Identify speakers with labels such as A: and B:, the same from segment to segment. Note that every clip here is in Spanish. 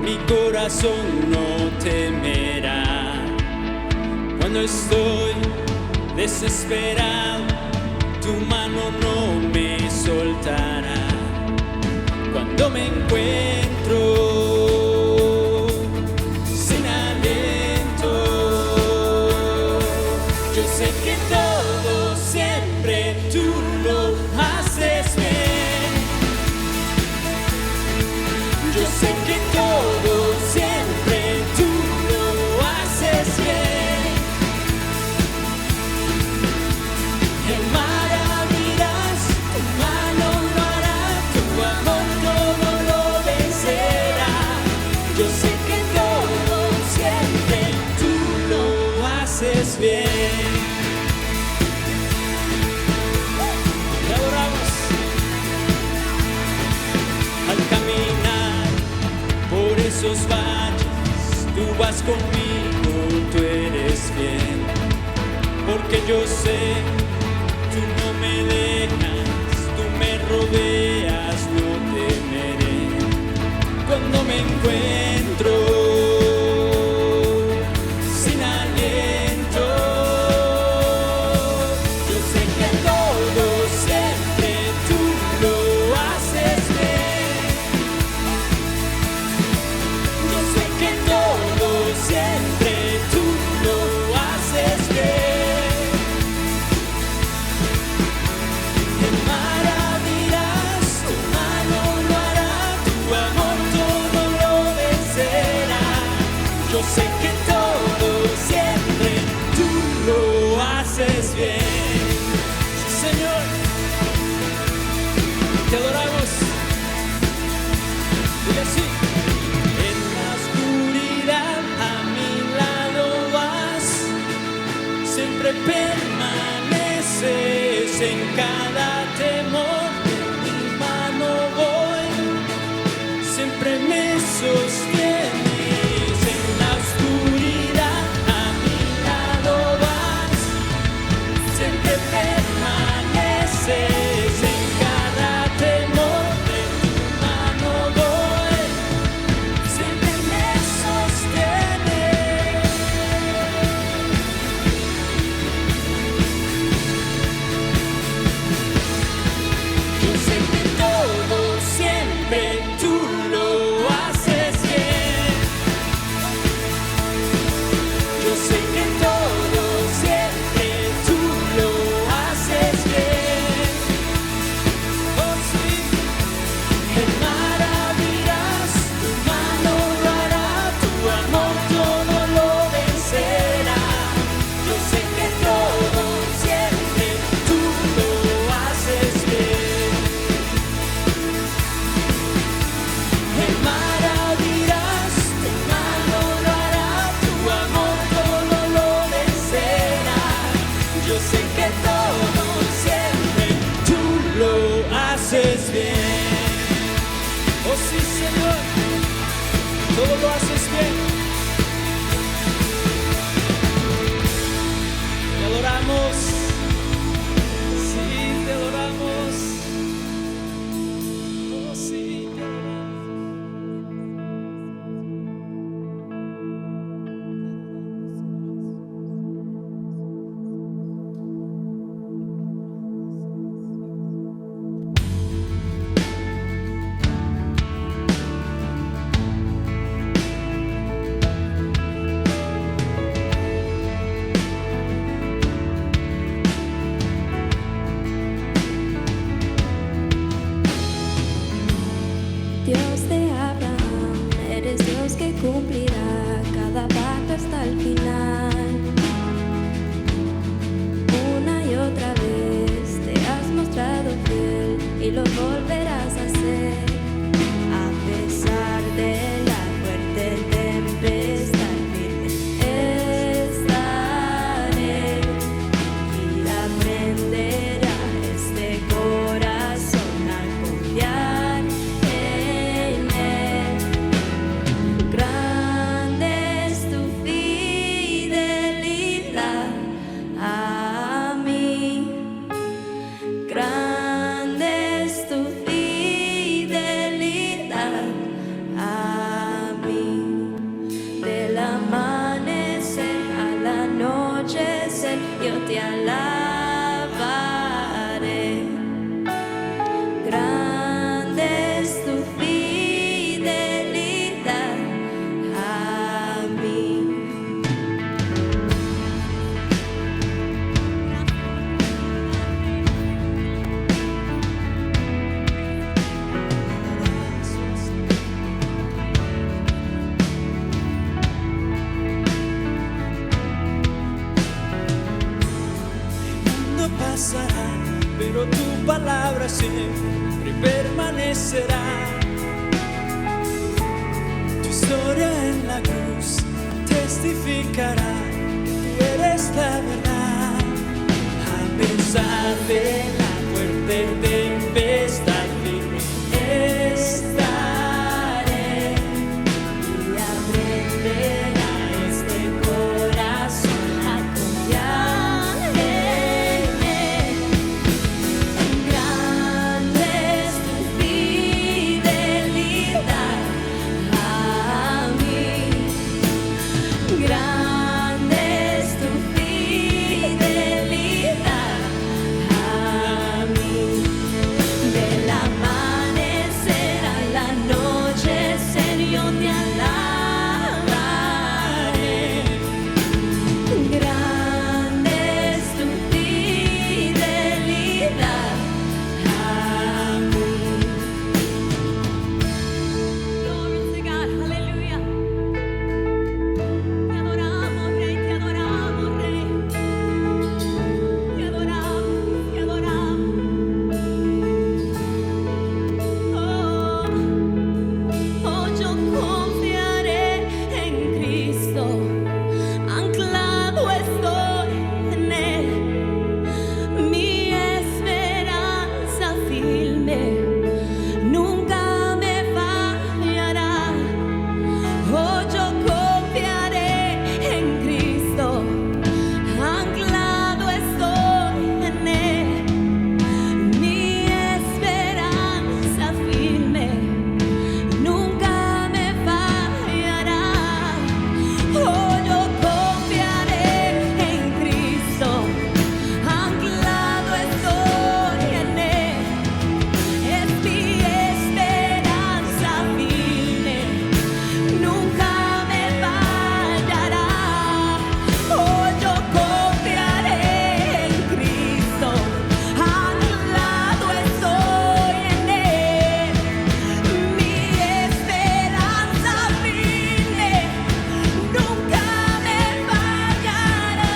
A: mi corazón no temerá. Cuando estoy desesperado, tu mano no me soltará. Cuando me encuentro sin aliento, yo sé que todo siempre tú lo haces bien. Yo sé que todo siempre tú lo haces bien. En maravillas tu mano lo hará, tu amor todo lo vencerá. Yo sé que todo siempre tú lo haces bien. Te adoramos. Al caminar por esos valles, tú vas conmigo, tú eres fiel. Porque yo sé, tú no me dejas, tú me rodeas, no temeré. Cuando me encuentro sin aliento, yo sé que todo siempre tú lo haces bien. Yo sé que todo siempre tú lo haces bien. En maravillas tu mano lo hará, tu amor todo lo vencerá. Yo sé que todo siempre tú lo haces bien. Sí, Señor, te adoramos. Dile así. En la oscuridad a mi lado vas, siempre permaneces en cada temor. De mi mano voy, siempre me sostienes. En la oscuridad a mi lado vas, siempre permaneces en cada temor. De tu mano voy, siempre me sostienes. Yo sé que todo siempre tú lo haces bien. Yo sé que todo siempre tú lo haces bien. Oh sí, en maravillas tu mano lo hará, tu amor todo lo vencerá. Yo sé que todo siempre tú lo haces bien. En maravillas tu mano lo hará, tu amor todo lo vencerá. Yo sé que todo siempre tú lo haces bien. Oh sí, Señor, todo lo haces bien. Te adoramos. Sí, te adoramos. Oh sí, te adoramos.
B: Dios de Abraham, eres Dios que cumplirá cada pacto hasta el final. Una y otra vez te has mostrado fiel y lo volverás a hacer. A pesar de la fuerte tempestad, firme estaré y aprenderá este corazón a confiar en Él. Grande es tu fidelidad a mí. Grande es tu fidelidad.
A: pero tu palabra siempre permanecerá. Tu historia en la cruz testificará, tú eres la verdad. A pesar de la fuerte tempestad, firme estaré y aprenderá este corazón a confiar en Él. Grande es tu fidelidad a mí. Grande es tu fidelidad a mí. Del amanecer a la noche, Señor, te alabaré. Grande es tu fidelidad a mí. Glory to God, hallelujah. Te adoramos, Rey, te adoramos, Rey. Te adoramos, te adoramos. Oh, yo confiaré en Cristo, anclado estoy en Él, mi esperanza firme nunca me fallará. Oh, yo confiaré en Cristo, anclado estoy en Él, mi esperanza firme nunca me fallará. Oh, yo confiaré en Cristo, anclado estoy en Él, es mi esperanza firme, nunca me fallará. Oh, yo confiaré en Cristo, anclado estoy en Él, mi esperanza firme, nunca me fallará,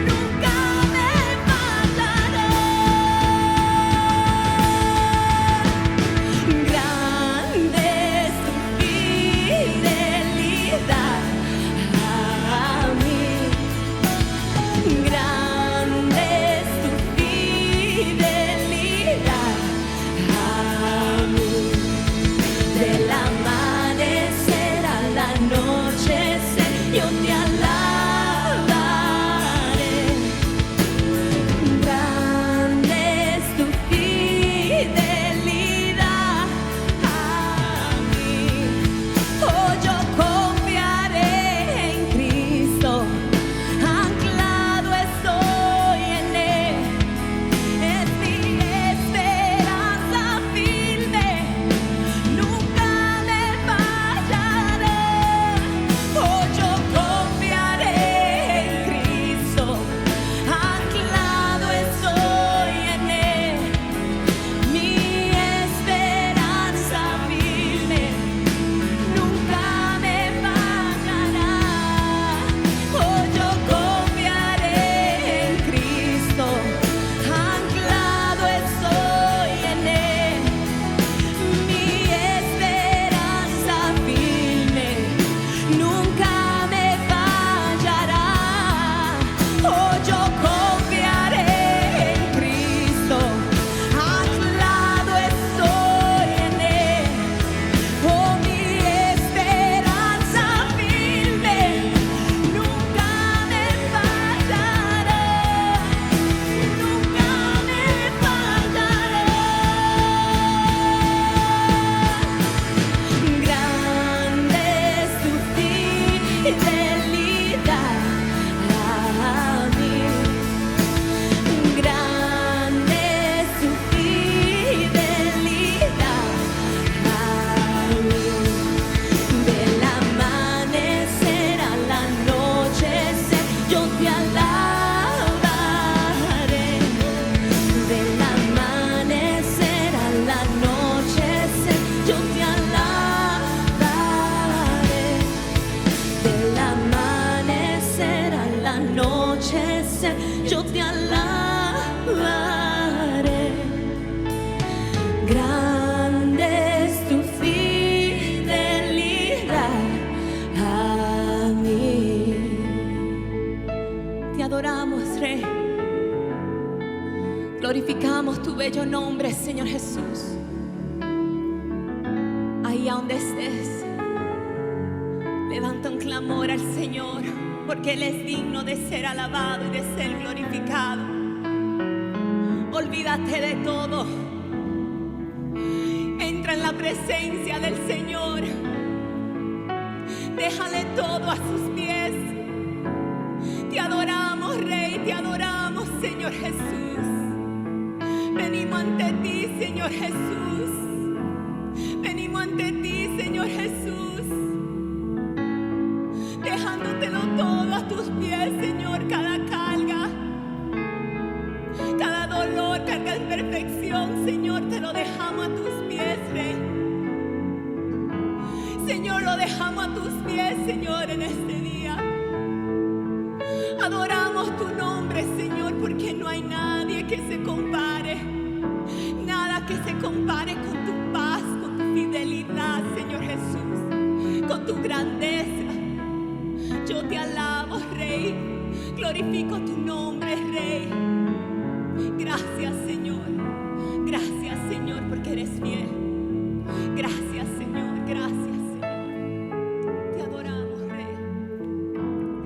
A: nunca me fallará. Grande es tu fidelidad a mí. Grande es tu fidelidad a mí. Del amanecer a la noche, Señor, te alabaré. Grande es tu fidelidad a mí. Oh, yo confiaré en Cristo, anclado estoy en Él, es mi esperanza firme, nunca me fallará. Oh, yo confiaré en Cristo, anclado estoy en Él, mi esperanza firme, nunca me fallará. Oh, yo confiaré en Cristo, anclado estoy en Él, mi esperanza firme, nunca me fallará. Oh, yo confiaré en Cristo, anclado estoy en Él, oh, mi esperanza firme, nunca me fallará, nunca me fallará. Grande es tu fidelidad a mí. Grande es tu fidelidad a mí. Del amanecer a la noche, yo te alabaré. Del amanecer a la noche, yo te alabaré. Del amanecer a la noche, yo te alabaré.
C: Glorificamos tu bello nombre, Señor Jesús. Ahí a donde estés, levanta un clamor al Señor, porque Él es digno de ser alabado y de ser glorificado. Olvídate de todo. Entra en la presencia del Señor. Déjale todo a sus pies. Te adoramos, Rey, te adoramos, Señor Jesús. Venimos ante ti, Señor Jesús. Venimos ante ti, Señor Jesús. Dejándotelo todo a tus pies, Señor. Cada carga, cada dolor, cada imperfección, Señor, te lo dejamos a tus pies, Rey. Señor, lo dejamos a tus pies, Señor, en este día. Adoramos tu nombre, Señor, porque no hay nadie que se compare. Nada que se compare con tu paz, con tu fidelidad, Señor Jesús, con tu grandeza. Yo te alabo, Rey. Glorifico tu nombre, Rey. Gracias, Señor. Gracias, Señor, porque eres fiel. Gracias, Señor. Gracias, Señor. Te adoramos, Rey.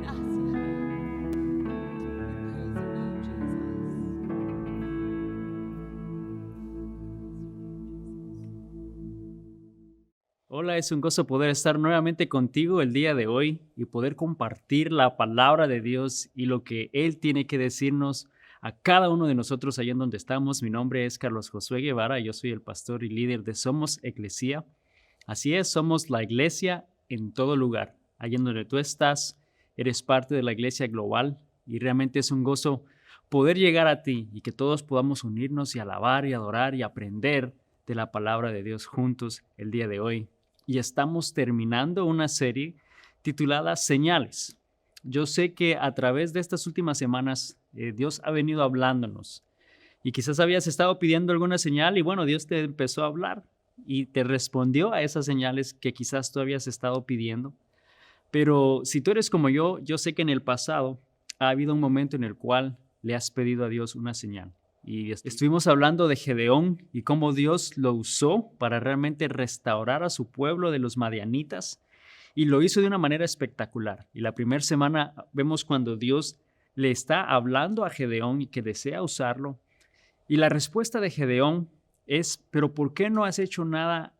C: Gracias,
A: Hola, es un gozo poder estar nuevamente contigo el día de hoy y poder compartir la palabra de Dios y lo que Él tiene que decirnos a cada uno de nosotros allá en donde estamos. Mi nombre es Carlos Josué Guevara, yo soy el pastor y líder de Somos Eclesia. Así es, somos la iglesia en todo lugar. Allá en donde tú estás, eres parte de la iglesia global y realmente es un gozo poder llegar a ti y que todos podamos unirnos y alabar y adorar y aprender de la palabra de Dios juntos el día de hoy. Y estamos terminando una serie titulada Señales. Yo sé que a través de estas últimas semanas Dios ha venido hablándonos y quizás habías estado pidiendo alguna señal y bueno, Dios te empezó a hablar y te respondió a esas señales que quizás tú habías estado pidiendo. Pero si tú eres como yo sé que en el pasado ha habido un momento en el cual le has pedido a Dios una señal. Y estuvimos hablando de Gedeón y cómo Dios lo usó para realmente restaurar a su pueblo de los madianitas y lo hizo de una manera espectacular. Y la primera semana vemos cuando Dios le está hablando a Gedeón y que desea usarlo. Y la respuesta de Gedeón es, pero ¿por qué no has hecho nada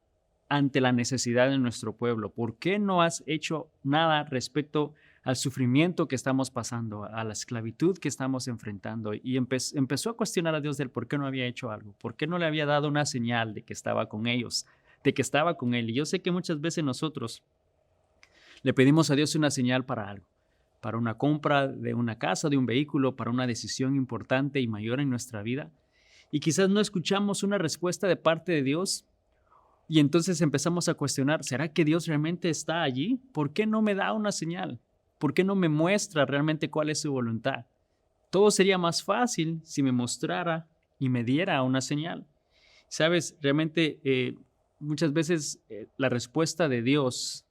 A: ante la necesidad de nuestro pueblo? ¿Por qué no has hecho nada respecto al sufrimiento que estamos pasando, a la esclavitud que estamos enfrentando? Y empezó a cuestionar a Dios del por qué no había hecho algo, por qué no le había dado una señal de que estaba con ellos, de que estaba con él. Y yo sé que muchas veces nosotros le pedimos a Dios una señal para algo, para una compra de una casa, de un vehículo, para una decisión importante y mayor en nuestra vida. Y quizás no escuchamos una respuesta de parte de Dios y entonces empezamos a cuestionar, ¿será que Dios realmente está allí? ¿Por qué no me da una señal? ¿Por qué no me muestra realmente cuál es su voluntad? Todo sería más fácil si me mostrara y me diera una señal. Sabes, realmente muchas veces la respuesta de Dios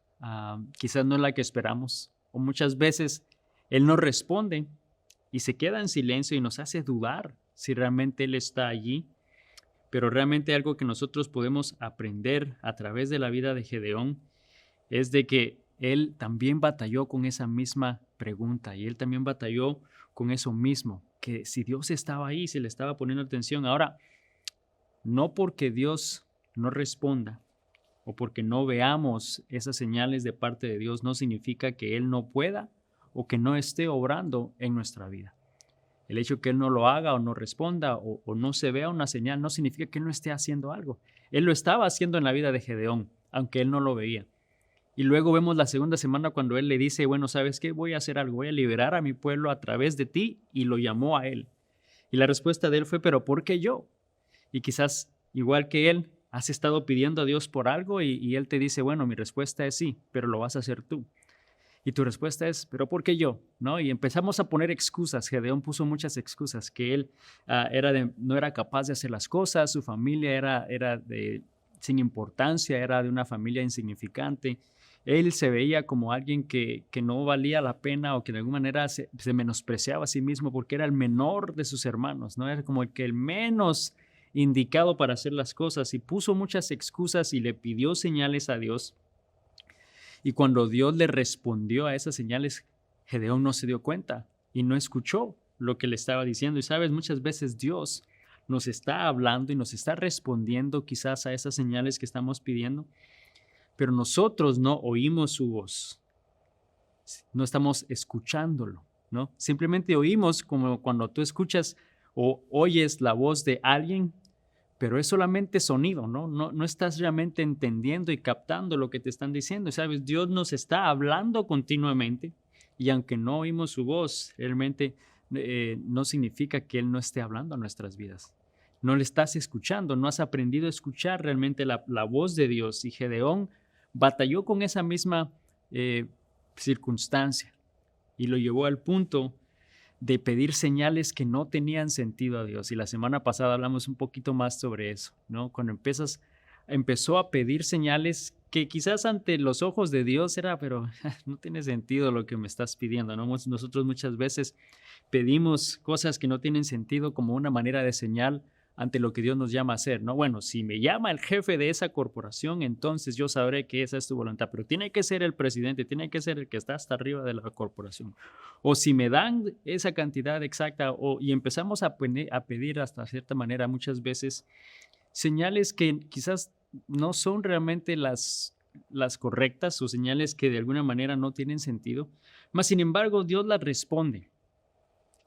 A: quizás no es la que esperamos, o muchas veces Él no responde y se queda en silencio y nos hace dudar si realmente Él está allí. Pero realmente algo que nosotros podemos aprender a través de la vida de Gedeón es de que él también batalló con esa misma pregunta y él también batalló con eso mismo, que si Dios estaba ahí, se le estaba poniendo atención. Ahora, no porque Dios no responda o porque no veamos esas señales de parte de Dios, no significa que Él no pueda o que no esté obrando en nuestra vida. El hecho que Él no lo haga o no responda o no se vea una señal no significa que Él no esté haciendo algo. Él lo estaba haciendo en la vida de Gedeón, aunque Él no lo veía. Y luego vemos la segunda semana cuando Él le dice, bueno, ¿sabes qué? Voy a hacer algo, voy a liberar a mi pueblo a través de ti, y lo llamó a Él. Y la respuesta de Él fue, ¿pero por qué yo? Y quizás, igual que Él, has estado pidiendo a Dios por algo y Él te dice, bueno, mi respuesta es sí, pero lo vas a hacer tú. Y tu respuesta es, ¿pero por qué yo? ¿No? Y empezamos a poner excusas. Gedeón puso muchas excusas, que él no era capaz de hacer las cosas, su familia era sin importancia, era de una familia insignificante. Él se veía como alguien que no valía la pena o que de alguna manera se menospreciaba a sí mismo porque era el menor de sus hermanos, ¿no? Era como el menos indicado para hacer las cosas y puso muchas excusas y le pidió señales a Dios. Y cuando Dios le respondió a esas señales, Gedeón no se dio cuenta y no escuchó lo que le estaba diciendo. Y sabes, muchas veces Dios nos está hablando y nos está respondiendo quizás a esas señales que estamos pidiendo, pero nosotros no oímos su voz, no estamos escuchándolo, ¿no? Simplemente oímos como cuando tú escuchas o oyes la voz de alguien, pero es solamente sonido, ¿no? No estás realmente entendiendo y captando lo que te están diciendo. Y sabes, Dios nos está hablando continuamente y aunque no oímos su voz, realmente no significa que Él no esté hablando a nuestras vidas. No le estás escuchando, no has aprendido a escuchar realmente la voz de Dios. Y Gedeón batalló con esa misma circunstancia y lo llevó al punto de pedir señales que no tenían sentido a Dios. Y la semana pasada hablamos un poquito más sobre eso, ¿no? Cuando empezó a pedir señales que quizás ante los ojos de Dios era, pero no tiene sentido lo que me estás pidiendo, ¿no? Nosotros muchas veces pedimos cosas que no tienen sentido como una manera de señal ante lo que Dios nos llama a hacer, ¿no? Bueno, si me llama el jefe de esa corporación, entonces yo sabré que esa es tu voluntad, pero tiene que ser el presidente, tiene que ser el que está hasta arriba de la corporación. O si me dan esa cantidad exacta, y empezamos a pedir hasta cierta manera muchas veces señales que quizás no son realmente las correctas o señales que de alguna manera no tienen sentido, mas sin embargo Dios las responde.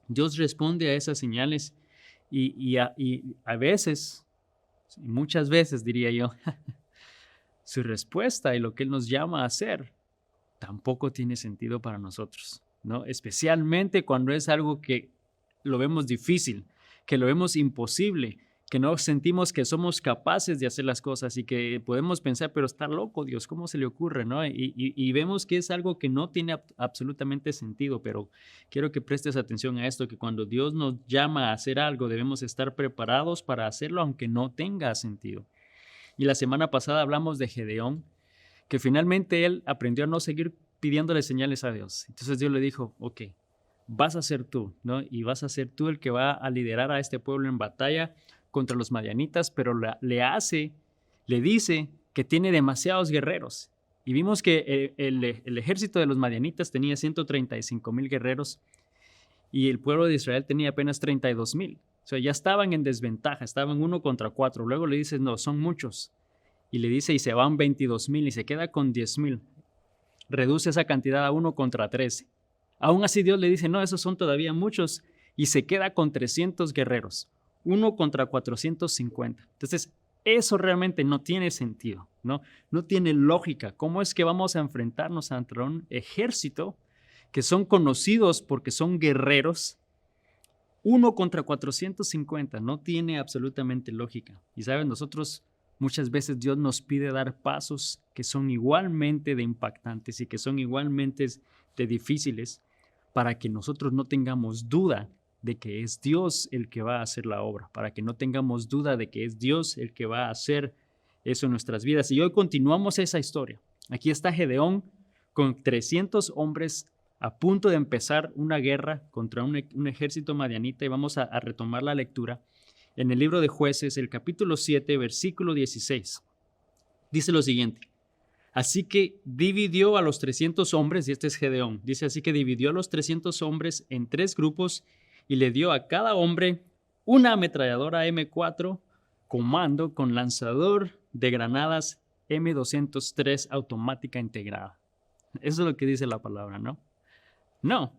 A: Dios responde a esas señales y a veces, muchas veces diría yo, su respuesta y lo que Él nos llama a hacer tampoco tiene sentido para nosotros, ¿no? Especialmente cuando es algo que lo vemos difícil, que lo vemos imposible, que no sentimos que somos capaces de hacer las cosas y que podemos pensar, pero está loco Dios, ¿cómo se le ocurre, no? Y vemos que es algo que no tiene absolutamente sentido, pero quiero que prestes atención a esto, que cuando Dios nos llama a hacer algo, debemos estar preparados para hacerlo aunque no tenga sentido. Y la semana pasada hablamos de Gedeón, que finalmente él aprendió a no seguir pidiéndole señales a Dios. Entonces Dios le dijo, ok, vas a ser tú, ¿no? Y vas a ser tú el que va a liderar a este pueblo en batalla contra los madianitas, pero le dice que tiene demasiados guerreros. Y vimos que el ejército de los madianitas tenía 135,000 guerreros y el pueblo de Israel tenía apenas 32,000. O sea, ya estaban en desventaja, estaban 1 contra 4. Luego le dice, no, son muchos. Y le dice, y se van 22,000 y se queda con 10,000. Reduce esa cantidad a 1 contra 13. Aún así Dios le dice, no, esos son todavía muchos, y se queda con 300 guerreros. 1 contra 450. Entonces, eso realmente no tiene sentido, ¿no? No tiene lógica. ¿Cómo es que vamos a enfrentarnos ante un ejército que son conocidos porque son guerreros? 1 contra 450. No tiene absolutamente lógica. Y saben, nosotros muchas veces Dios nos pide dar pasos que son igualmente de impactantes y que son igualmente de difíciles para que nosotros no tengamos duda de que es Dios el que va a hacer la obra, para que no tengamos duda de que es Dios el que va a hacer eso en nuestras vidas. Y hoy continuamos esa historia. Aquí está Gedeón con 300 hombres a punto de empezar una guerra contra un ejército madianita, y vamos a retomar la lectura en el libro de Jueces, el capítulo 7, versículo 16. Dice lo siguiente: así que dividió a los 300 hombres, y este es Gedeón, dice así que dividió a los 300 hombres en 3 grupos y le dio a cada hombre una ametralladora M4 con mando con lanzador de granadas M203 automática integrada. Eso es lo que dice la palabra, ¿no? No,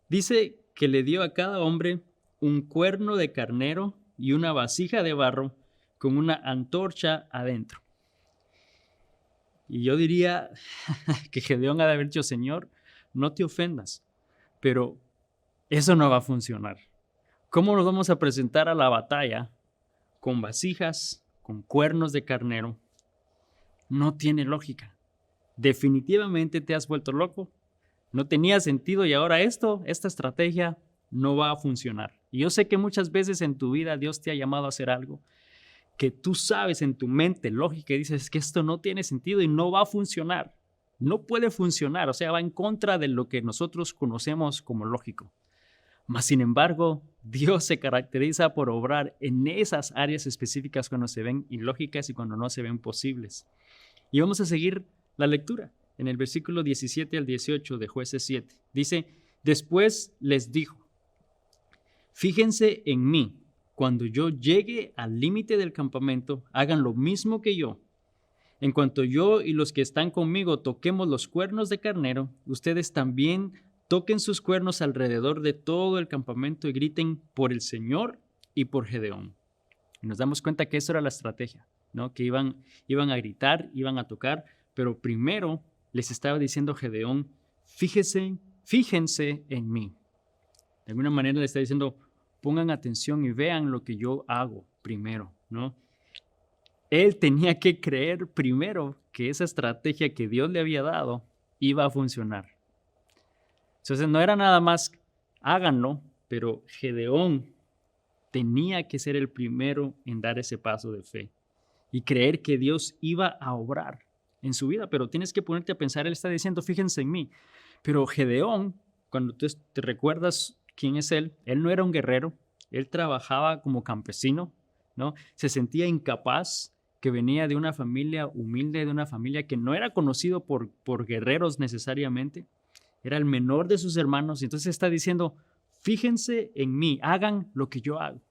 A: dice que le dio a cada hombre un cuerno de carnero y una vasija de barro con una antorcha adentro. Y yo diría que Gedeón ha de haber dicho, Señor, no te ofendas, pero eso no va a funcionar. ¿Cómo nos vamos a presentar a la batalla con vasijas, con cuernos de carnero? No tiene lógica. Definitivamente te has vuelto loco. No tenía sentido y ahora esta estrategia no va a funcionar. Y yo sé que muchas veces en tu vida Dios te ha llamado a hacer algo que tú sabes en tu mente lógica y dices que esto no tiene sentido y no va a funcionar. No puede funcionar, o sea, va en contra de lo que nosotros conocemos como lógico. Mas, sin embargo, Dios se caracteriza por obrar en esas áreas específicas cuando se ven ilógicas y cuando no se ven posibles. Y vamos a seguir la lectura en el versículo 17 al 18 de Jueces 7. Dice, después les dijo, fíjense en mí, cuando yo llegue al límite del campamento, hagan lo mismo que yo. En cuanto yo y los que están conmigo toquemos los cuernos de carnero, ustedes también toquen sus cuernos alrededor de todo el campamento y griten por el Señor y por Gedeón. Y nos damos cuenta que eso era la estrategia, ¿no? Que iban a gritar, iban a tocar, pero primero les estaba diciendo Gedeón, fíjense en mí. De alguna manera le está diciendo, pongan atención y vean lo que yo hago primero, ¿no? Él tenía que creer primero que esa estrategia que Dios le había dado iba a funcionar. Entonces no era nada más háganlo, pero Gedeón tenía que ser el primero en dar ese paso de fe y creer que Dios iba a obrar en su vida. Pero tienes que ponerte a pensar, él está diciendo, fíjense en mí. Pero Gedeón, cuando tú te recuerdas quién es él no era un guerrero, él trabajaba como campesino, ¿no? Se sentía incapaz, que venía de una familia humilde, de una familia que no era conocido por guerreros necesariamente, era el menor de sus hermanos, y entonces está diciendo, fíjense en mí, hagan lo que yo hago.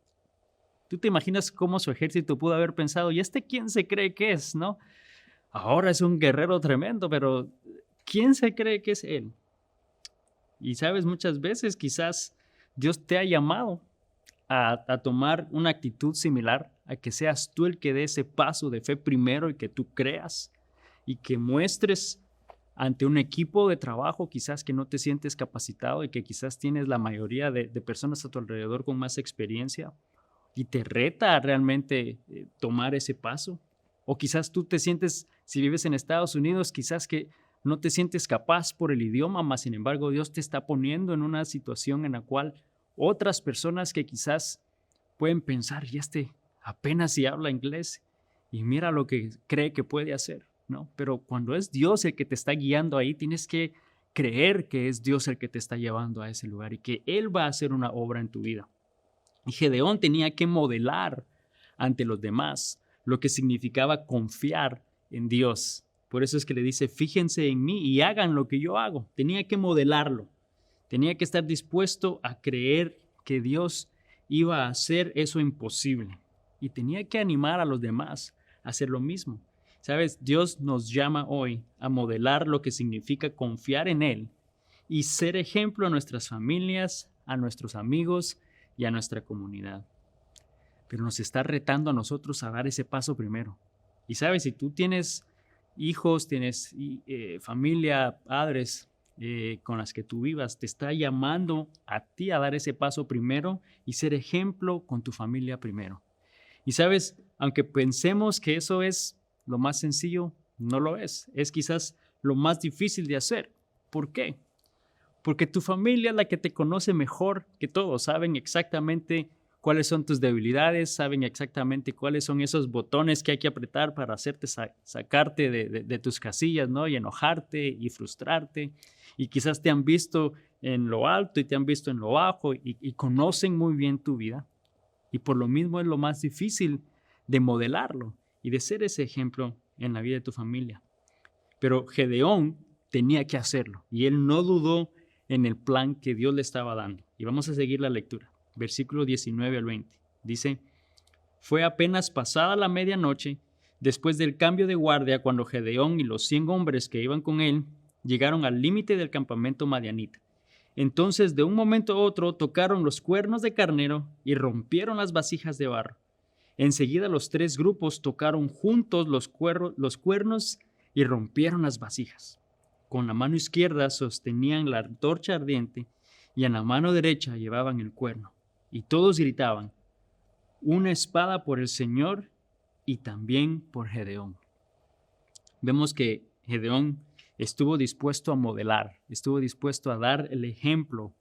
A: ¿Tú te imaginas cómo su ejército pudo haber pensado, ¿y este quién se cree que es, no? Ahora es un guerrero tremendo, pero ¿quién se cree que es él? Y sabes, muchas veces quizás Dios te ha llamado a tomar una actitud similar, a que seas tú el que dé ese paso de fe primero y que tú creas y que muestres ante un equipo de trabajo quizás que no te sientes capacitado y que quizás tienes la mayoría de personas a tu alrededor con más experiencia y te reta a realmente tomar ese paso. O quizás tú te sientes, si vives en Estados Unidos, quizás que no te sientes capaz por el idioma, mas sin embargo Dios te está poniendo en una situación en la cual otras personas que quizás pueden pensar, y este apenas si habla inglés y mira lo que cree que puede hacer, ¿no? Pero cuando es Dios el que te está guiando ahí, tienes que creer que es Dios el que te está llevando a ese lugar y que Él va a hacer una obra en tu vida. Y Gedeón tenía que modelar ante los demás lo que significaba confiar en Dios. Por eso es que le dice, fíjense en mí y hagan lo que yo hago. Tenía que modelarlo. Tenía que estar dispuesto a creer que Dios iba a hacer eso imposible. Y tenía que animar a los demás a hacer lo mismo. ¿Sabes? Dios nos llama hoy a modelar lo que significa confiar en Él y ser ejemplo a nuestras familias, a nuestros amigos y a nuestra comunidad. Pero nos está retando a nosotros a dar ese paso primero. Y sabes, si tú tienes hijos, tienes familia, padres con las que tú vivas, te está llamando a ti a dar ese paso primero y ser ejemplo con tu familia primero. Y sabes, aunque pensemos que eso es lo más sencillo, no lo es. Es quizás lo más difícil de hacer. ¿Por qué? Porque tu familia es la que te conoce mejor que todos. Saben exactamente cuáles son tus debilidades, saben exactamente cuáles son esos botones que hay que apretar para hacerte sacarte de tus casillas, ¿no? Y enojarte y frustrarte. Y quizás te han visto en lo alto y te han visto en lo bajo y conocen muy bien tu vida. Y por lo mismo es lo más difícil de modelarlo y de ser ese ejemplo en la vida de tu familia. Pero Gedeón tenía que hacerlo y él no dudó en el plan que Dios le estaba dando. Y vamos a seguir la lectura. Versículo 19 al 20. Dice, fue apenas pasada la medianoche, después del cambio de guardia, cuando Gedeón y los 100 hombres que iban con él llegaron al límite del campamento madianita. Entonces, de un momento a otro, tocaron los cuernos de carnero y rompieron las vasijas de barro. Enseguida los 3 grupos tocaron juntos los cuernos y rompieron las vasijas. Con la mano izquierda sostenían la antorcha ardiente y en la mano derecha llevaban el cuerno. Y todos gritaban, una espada por el Señor y también por Gedeón. Vemos que Gedeón estuvo dispuesto a modelar, estuvo dispuesto a dar el ejemplo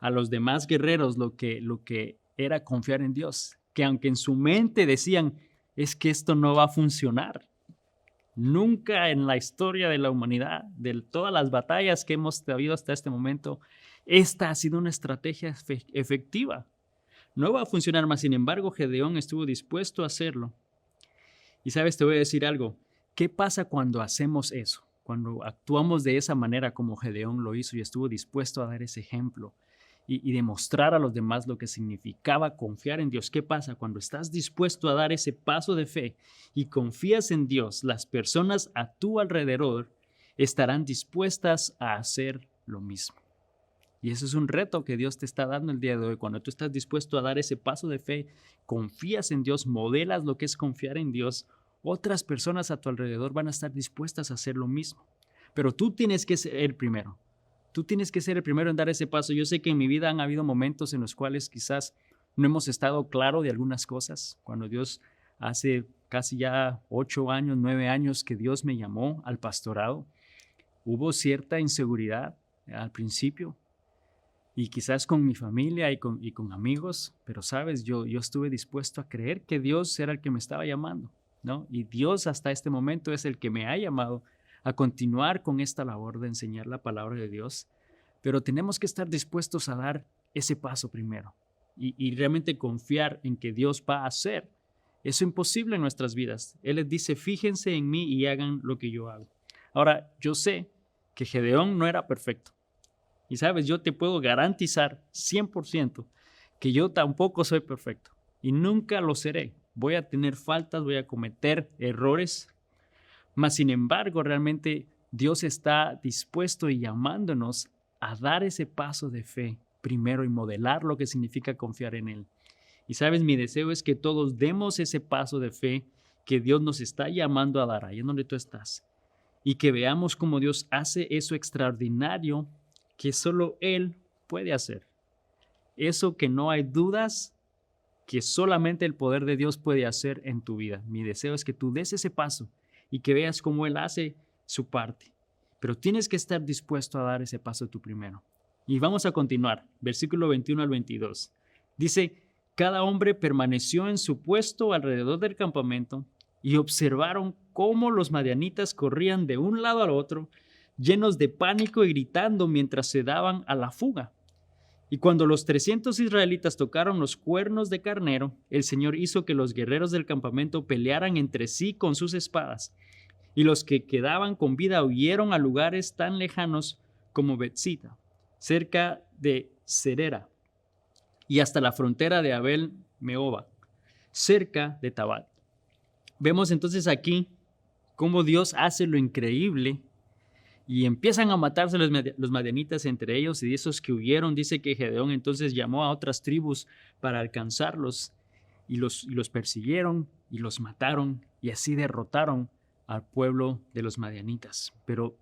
A: a los demás guerreros lo que era confiar en Dios. Que aunque en su mente decían, es que esto no va a funcionar. Nunca en la historia de la humanidad, de todas las batallas que hemos tenido hasta este momento, esta ha sido una estrategia efectiva. No va a funcionar más. Sin embargo, Gedeón estuvo dispuesto a hacerlo. Y sabes, te voy a decir algo. ¿Qué pasa cuando hacemos eso? Cuando actuamos de esa manera como Gedeón lo hizo y estuvo dispuesto a dar ese ejemplo y demostrar a los demás lo que significaba confiar en Dios. ¿Qué pasa? Cuando estás dispuesto a dar ese paso de fe y confías en Dios, las personas a tu alrededor estarán dispuestas a hacer lo mismo. Y eso es un reto que Dios te está dando el día de hoy. Cuando tú estás dispuesto a dar ese paso de fe, confías en Dios, modelas lo que es confiar en Dios, otras personas a tu alrededor van a estar dispuestas a hacer lo mismo. Pero tú tienes que ser el primero. Tú tienes que ser el primero en dar ese paso. Yo sé que en mi vida han habido momentos en los cuales quizás no hemos estado claro de algunas cosas. Cuando Dios hace casi ya 8 años, 9 años que Dios me llamó al pastorado, hubo cierta inseguridad al principio. Y quizás con mi familia y con amigos, pero sabes, yo estuve dispuesto a creer que Dios era el que me estaba llamando, ¿no? Y Dios hasta este momento es el que me ha llamado a continuar con esta labor de enseñar la palabra de Dios, pero tenemos que estar dispuestos a dar ese paso primero y realmente confiar en que Dios va a hacer eso imposible en nuestras vidas. Él les dice, fíjense en mí y hagan lo que yo hago. Ahora, yo sé que Gedeón no era perfecto. Y sabes, yo te puedo garantizar 100% que yo tampoco soy perfecto y nunca lo seré. Voy a tener faltas, voy a cometer errores, mas sin embargo, realmente Dios está dispuesto y llamándonos a dar ese paso de fe primero y modelar lo que significa confiar en Él. Y sabes, mi deseo es que todos demos ese paso de fe que Dios nos está llamando a dar, ahí en donde tú estás, y que veamos cómo Dios hace eso extraordinario que solo Él puede hacer. Eso que no hay dudas que solamente el poder de Dios puede hacer en tu vida. Mi deseo es que tú des ese paso y que veas cómo Él hace su parte. Pero tienes que estar dispuesto a dar ese paso tú primero. Y vamos a continuar. Versículo 21 al 22. Dice, cada hombre permaneció en su puesto alrededor del campamento y observaron cómo los madianitas corrían de un lado al otro, llenos de pánico y gritando mientras se daban a la fuga. Y cuando los 300 israelitas tocaron los cuernos de carnero, el Señor hizo que los guerreros del campamento pelearan entre sí con sus espadas. Y los que quedaban con vida huyeron a lugares tan lejanos como Betzita, cerca de Cerera, y hasta la frontera de Abel Mehoba, cerca de Tabat. Vemos entonces aquí cómo Dios hace lo increíble y empiezan a matarse los madianitas entre ellos, y de esos que huyeron, dice que Gedeón entonces llamó a otras tribus para alcanzarlos y los persiguieron y los mataron y así derrotaron al pueblo de los madianitas. Pero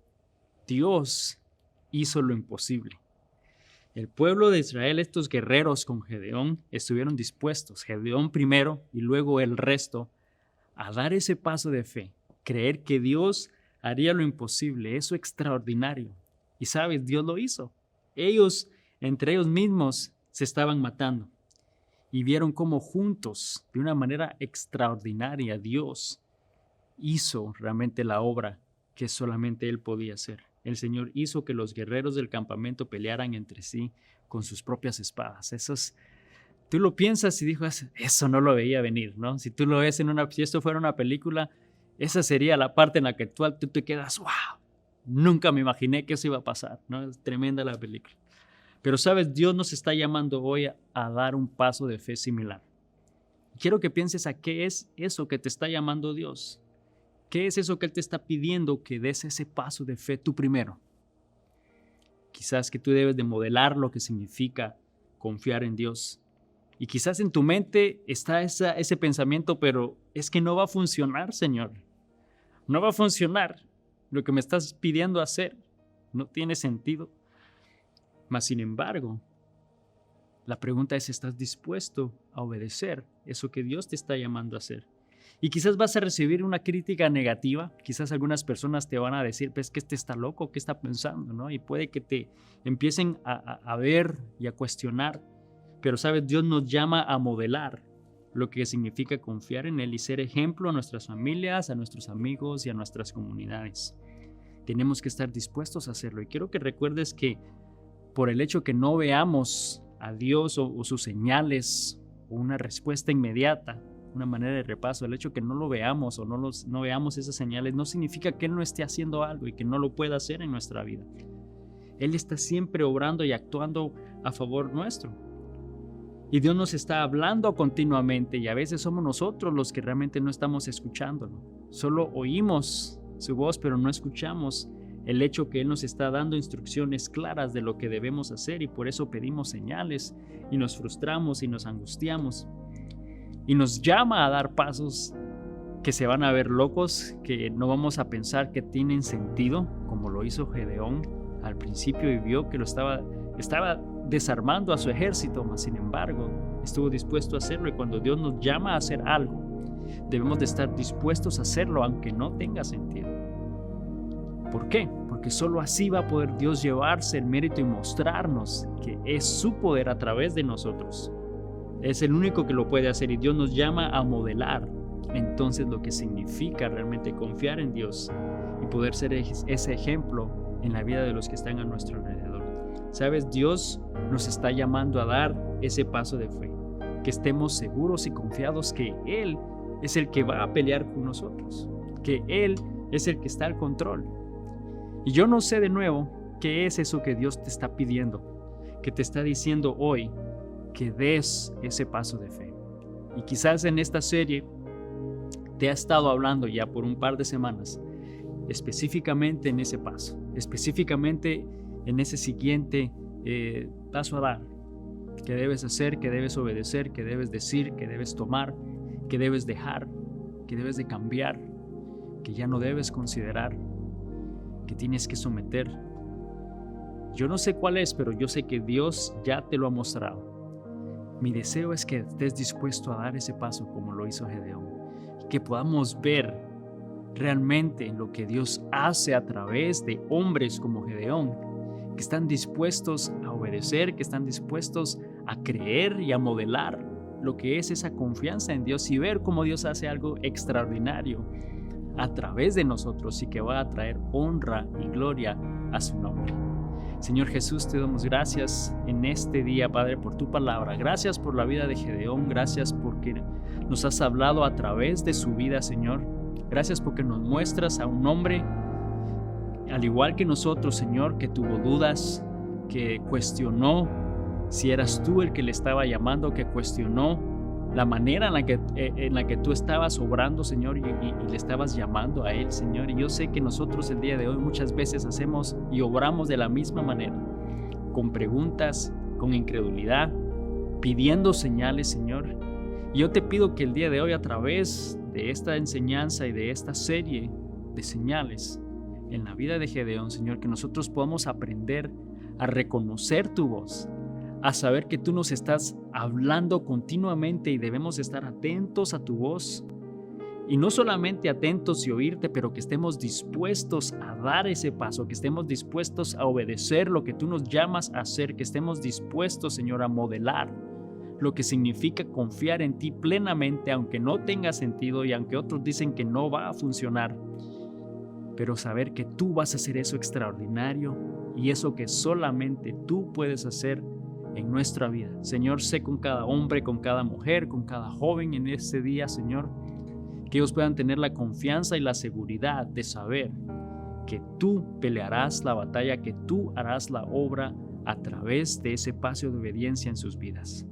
A: Dios hizo lo imposible. El pueblo de Israel, estos guerreros con Gedeón, estuvieron dispuestos, Gedeón primero y luego el resto, a dar ese paso de fe, creer que Dios haría lo imposible, eso extraordinario. Y sabes, Dios lo hizo. Ellos, entre ellos mismos, se estaban matando. Y vieron cómo juntos, de una manera extraordinaria, Dios hizo realmente la obra que solamente Él podía hacer. El Señor hizo que los guerreros del campamento pelearan entre sí con sus propias espadas. Tú lo piensas y dices, eso no lo veía venir, ¿no? Si tú lo ves si esto fuera una película, esa sería la parte en la que tú te quedas, wow, nunca me imaginé que eso iba a pasar, ¿no? Es tremenda la película. Pero sabes, Dios nos está llamando hoy a dar un paso de fe similar. Quiero que pienses a qué es eso que te está llamando Dios. ¿Qué es eso que Él te está pidiendo que des ese paso de fe tú primero? Quizás que tú debes de modelar lo que significa confiar en Dios. Y quizás en tu mente está ese pensamiento, pero es que no va a funcionar, Señor. No va a funcionar. Lo que me estás pidiendo hacer no tiene sentido. Mas, sin embargo, la pregunta es, ¿estás dispuesto a obedecer eso que Dios te está llamando a hacer? Y quizás vas a recibir una crítica negativa. Quizás algunas personas te van a decir, pues que este está loco, ¿qué está pensando? ¿No? Y puede que te empiecen a ver y a cuestionar. Pero sabes, Dios nos llama a modelar lo que significa confiar en Él y ser ejemplo a nuestras familias, a nuestros amigos y a nuestras comunidades. Tenemos que estar dispuestos a hacerlo. Y quiero que recuerdes que por el hecho que no veamos a Dios o sus señales o una respuesta inmediata, una manera de repaso, el hecho que no lo veamos o no veamos esas señales no significa que Él no esté haciendo algo y que no lo pueda hacer en nuestra vida. Él está siempre obrando y actuando a favor nuestro. Y Dios nos está hablando continuamente y a veces somos nosotros los que realmente no estamos escuchándolo. Solo oímos su voz, pero no escuchamos el hecho que Él nos está dando instrucciones claras de lo que debemos hacer, y por eso pedimos señales y nos frustramos y nos angustiamos. Y nos llama a dar pasos que se van a ver locos, que no vamos a pensar que tienen sentido, como lo hizo Gedeón al principio y vio que lo estaba desarmando a su ejército, mas sin embargo estuvo dispuesto a hacerlo. Y cuando Dios nos llama a hacer algo, debemos de estar dispuestos a hacerlo aunque no tenga sentido. ¿Por qué? Porque solo así va a poder Dios llevarse el mérito y mostrarnos que es su poder a través de nosotros. Es el único que lo puede hacer, y Dios nos llama a modelar entonces lo que significa realmente confiar en Dios y poder ser ese ejemplo en la vida de los que están a nuestro alrededor. ¿Sabes? Dios nos está llamando a dar ese paso de fe, que estemos seguros y confiados que Él es el que va a pelear con nosotros, que Él es el que está al control. Y yo no sé de nuevo qué es eso que Dios te está pidiendo, que te está diciendo hoy que des ese paso de fe. Y quizás en esta serie te ha estado hablando ya por un par de semanas específicamente en ese paso, específicamente en ese siguiente paso a dar, que debes hacer, que debes obedecer, que debes decir, que debes tomar, que debes dejar, que debes de cambiar, que ya no debes considerar, que tienes que someter. Yo no sé cuál es, pero yo sé que Dios ya te lo ha mostrado. Mi deseo es que estés dispuesto a dar ese paso como lo hizo Gedeón, que podamos ver realmente lo que Dios hace a través de hombres como Gedeón, que están dispuestos a obedecer, que están dispuestos a creer y a modelar lo que es esa confianza en Dios y ver cómo Dios hace algo extraordinario a través de nosotros y que va a traer honra y gloria a su nombre. Señor Jesús, te damos gracias en este día, Padre, por tu palabra. Gracias por la vida de Gedeón. Gracias porque nos has hablado a través de su vida, Señor. Gracias porque nos muestras a un hombre, al igual que nosotros, Señor, que tuvo dudas, que cuestionó si eras tú el que le estaba llamando, que cuestionó la manera en la que tú estabas obrando, Señor, y le estabas llamando a Él, Señor. Y yo sé que nosotros el día de hoy muchas veces hacemos y obramos de la misma manera, con preguntas, con incredulidad, pidiendo señales, Señor. Y yo te pido que el día de hoy, a través de esta enseñanza y de esta serie de señales en la vida de Gedeón, Señor, que nosotros podamos aprender a reconocer tu voz, a saber que tú nos estás hablando continuamente y debemos estar atentos a tu voz. Y no solamente atentos y oírte, pero que estemos dispuestos a dar ese paso, que estemos dispuestos a obedecer lo que tú nos llamas a hacer, que estemos dispuestos, Señor, a modelar lo que significa confiar en ti plenamente, aunque no tenga sentido y aunque otros dicen que no va a funcionar. Pero saber que tú vas a hacer eso extraordinario y eso que solamente tú puedes hacer en nuestra vida. Señor, sé con cada hombre, con cada mujer, con cada joven en este día, Señor, que ellos puedan tener la confianza y la seguridad de saber que tú pelearás la batalla, que tú harás la obra a través de ese paso de obediencia en sus vidas.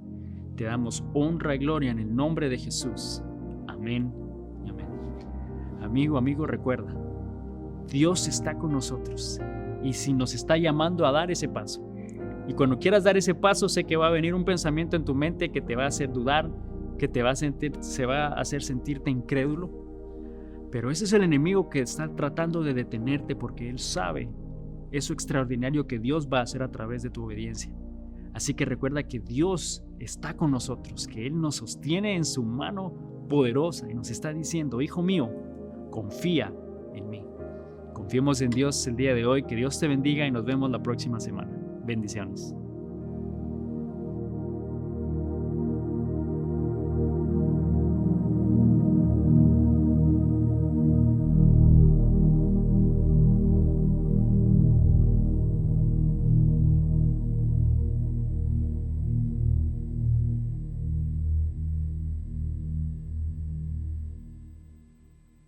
A: Te damos honra y gloria en el nombre de Jesús. Amén y amén. Amigo, recuerda, Dios está con nosotros y si nos está llamando a dar ese paso. Y cuando quieras dar ese paso, sé que va a venir un pensamiento en tu mente que te va a hacer dudar, que se va a hacer sentirte incrédulo. Pero ese es el enemigo que está tratando de detenerte porque él sabe eso extraordinario que Dios va a hacer a través de tu obediencia. Así que recuerda que Dios está con nosotros, que Él nos sostiene en su mano poderosa y nos está diciendo: hijo mío, confía en mí. Confiemos en Dios el día de hoy. Que Dios te bendiga y nos vemos la próxima semana. Bendiciones.